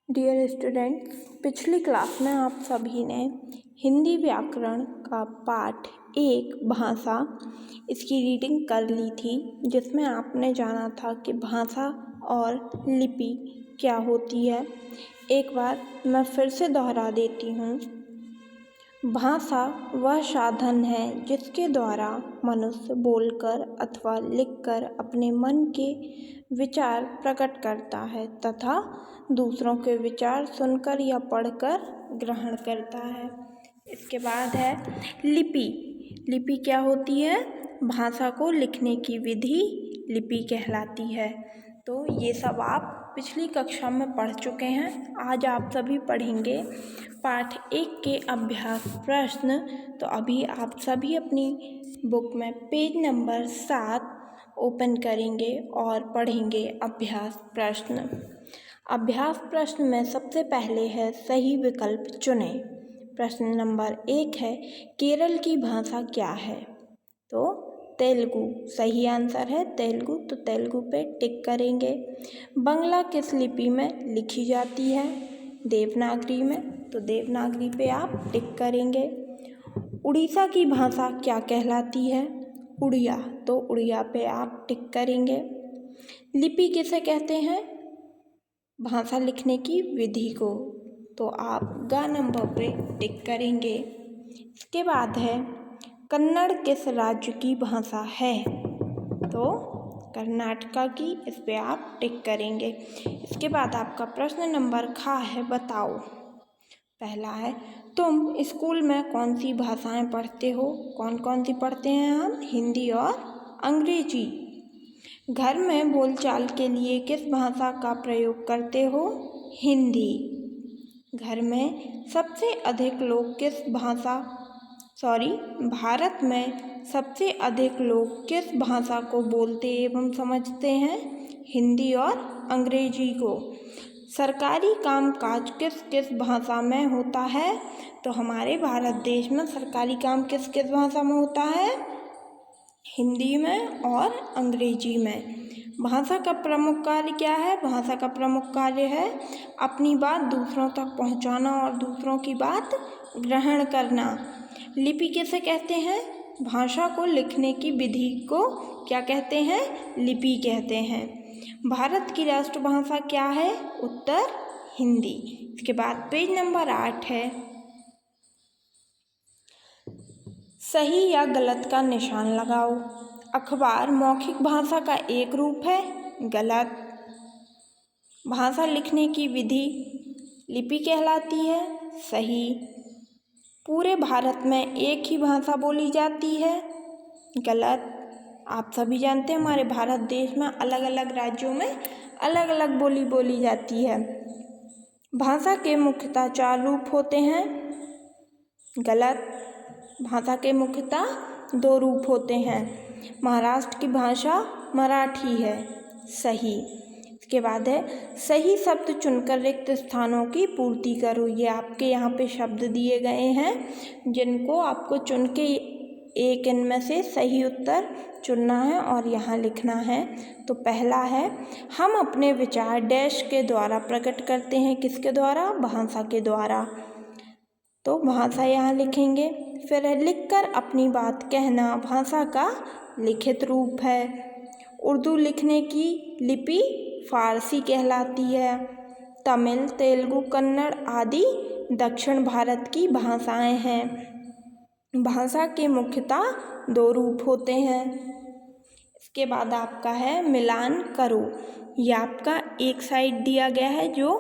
Dear students, पिछली class में आप सभी ने हिंदी व्याकरण का पाठ 1 भाषा इसकी रीडिंग कर ली थी, जिसमें आपने जाना था कि भाषा और लिपि क्या होती है। एक बार मैं फिर से दोहरा देती हूँ। भाषा वह साधन है जिसके द्वारा मनुष्य बोलकर अथवा लिखकर अपने मन के विचार प्रकट करता है तथा दूसरों के विचार सुनकर या पढ़कर ग्रहण करता है। इसके बाद है लिपि। लिपि क्या होती है? भाषा को लिखने की विधि लिपि कहलाती है। तो ये सब आप पिछली कक्षा में पढ़ चुके हैं। आज आप सभी पढ़ेंगे पाठ 1 के अभ्यास प्रश्न। तो अभी आप सभी अपनी बुक में पेज नंबर 7 ओपन करेंगे और पढ़ेंगे अभ्यास प्रश्न। अभ्यास प्रश्न में सबसे पहले है सही विकल्प चुनें। प्रश्न नंबर 1 है केरल की भाषा क्या है? तो तेलुगु सही आंसर है तेलुगु, तो तेलुगु पे टिक करेंगे। बांग्ला किस लिपि में लिखी जाती है? देवनागरी में, तो देवनागरी पे आप टिक करेंगे। उड़ीसा की भाषा क्या कहलाती है? उड़िया, तो उड़िया पे आप टिक करेंगे। लिपि किसे कहते हैं? भाषा लिखने की विधि को, तो आप ग नंबर पे टिक करेंगे। इसके बाद है कन्नड़ किस राज्य की भाषा है? तो कर्नाटका की, इस पे आप टिक करेंगे। इसके बाद आपका प्रश्न नंबर ख है बताओ। पहला है तुम स्कूल में कौन सी भाषाएं पढ़ते हो? कौन कौन सी पढ़ते हैं हम? हिंदी और अंग्रेजी। घर में बोलचाल के लिए किस भाषा का प्रयोग करते हो? हिंदी। घर में सबसे अधिक लोग भारत में सबसे अधिक लोग किस भाषा को बोलते एवं समझते हैं? हिंदी और अंग्रेजी को। सरकारी कामकाज किस किस भाषा में होता है? तो हमारे भारत देश में सरकारी काम किस किस भाषा में होता है? हिंदी में और अंग्रेजी में। भाषा का प्रमुख कार्य क्या है? भाषा का प्रमुख कार्य है अपनी बात दूसरों तक पहुंचाना और दूसरों की बात ग्रहण करना। लिपि किसे कहते हैं? भाषा को लिखने की विधि को क्या कहते हैं? लिपि कहते हैं। भारत की राष्ट्रभाषा क्या है? उत्तर हिंदी। इसके बाद पेज नंबर 8 है सही या गलत का निशान लगाओ। अखबार मौखिक भाषा का एक रूप है, गलत। भाषा लिखने की विधि लिपि कहलाती है, सही। पूरे भारत में एक ही भाषा बोली जाती है, गलत। आप सभी जानते हैं हमारे भारत देश में अलग अलग राज्यों में अलग अलग बोली बोली जाती है। भाषा के मुख्यतः 4 रूप होते हैं, गलत। भाषा के मुख्यतः 2 रूप होते हैं। महाराष्ट्र की भाषा मराठी है, सही। इसके बाद है सही शब्द चुनकर रिक्त स्थानों की पूर्ति करो। ये आपके यहाँ पे शब्द दिए गए हैं जिनको आपको चुन के एक इनमें से सही उत्तर चुनना है और यहाँ लिखना है। तो पहला है हम अपने विचार डैश के द्वारा प्रकट करते हैं। किसके द्वारा? भाषा के द्वारा, तो भाषा यहाँ लिखेंगे। फिर है लिखकर अपनी बात कहना, भाषा का लिखित रूप है। उर्दू लिखने की लिपि फारसी कहलाती है। तमिल, तेलुगु, कन्नड़ आदि दक्षिण भारत की भाषाएं हैं। भाषा के मुख्यतः 2 रूप होते हैं। इसके बाद आपका है मिलान करो। ये आपका एक साइड दिया गया है जो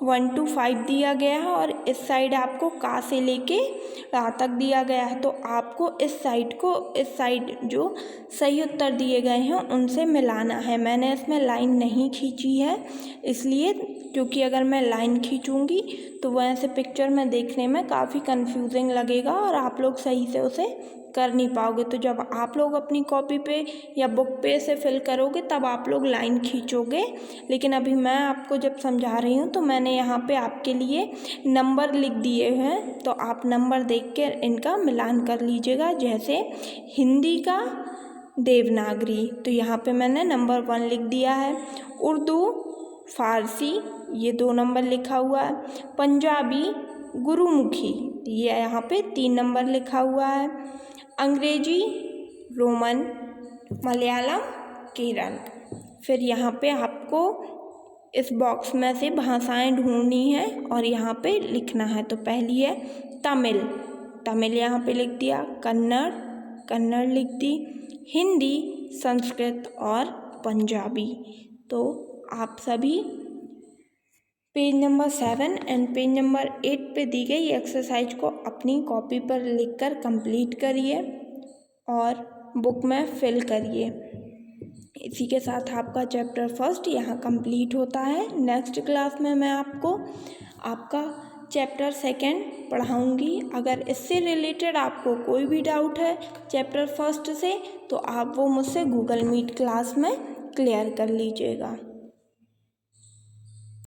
1 to 5 दिया गया है और इस साइड आपको का से लेके रा तक दिया गया है। तो आपको इस साइड जो सही उत्तर दिए गए हैं उनसे मिलाना है। मैंने इसमें लाइन नहीं खींची है इसलिए, क्योंकि अगर मैं लाइन खींचूंगी तो वह ऐसे पिक्चर में देखने में काफ़ी कंफ्यूजिंग लगेगा और आप लोग सही से उसे कर नहीं पाओगे। तो जब आप लोग अपनी कॉपी पे या बुक पे से फिल करोगे तब आप लोग लाइन खींचोगे। लेकिन अभी मैं आपको जब समझा रही हूँ तो मैंने यहाँ पे आपके लिए नंबर लिख दिए हैं, तो आप नंबर देख के इनका मिलान कर लीजिएगा। जैसे हिंदी का देवनागरी, तो यहाँ पे मैंने नंबर 1 लिख दिया है। उर्दू फारसी ये 2 नंबर लिखा हुआ है, पंजाबी गुरुमुखी ये यहाँ पे 3 नंबर लिखा हुआ है, अंग्रेजी रोमन मलयालम केरल। फिर यहाँ पे आपको इस बॉक्स में से भाषाएं ढूंढनी है और यहाँ पे लिखना है। तो पहली है तमिल, तमिल यहाँ पे लिख दिया, कन्नड़, कन्नड़ लिख दी, हिंदी, संस्कृत और पंजाबी। तो आप सभी page number 7 and page number 8 पे दी गई एक्सरसाइज को अपनी कॉपी पर लिखकर कंप्लीट करिए और बुक में फिल करिए। इसी के साथ आपका चैप्टर फर्स्ट यहाँ कंप्लीट होता है। नेक्स्ट क्लास में मैं आपको आपका चैप्टर सेकंड पढ़ाऊँगी। अगर इससे रिलेटेड आपको कोई भी डाउट है चैप्टर फर्स्ट से तो आप वो मुझसे गूगल मीट क्लास में क्लियर कर लीजिएगा।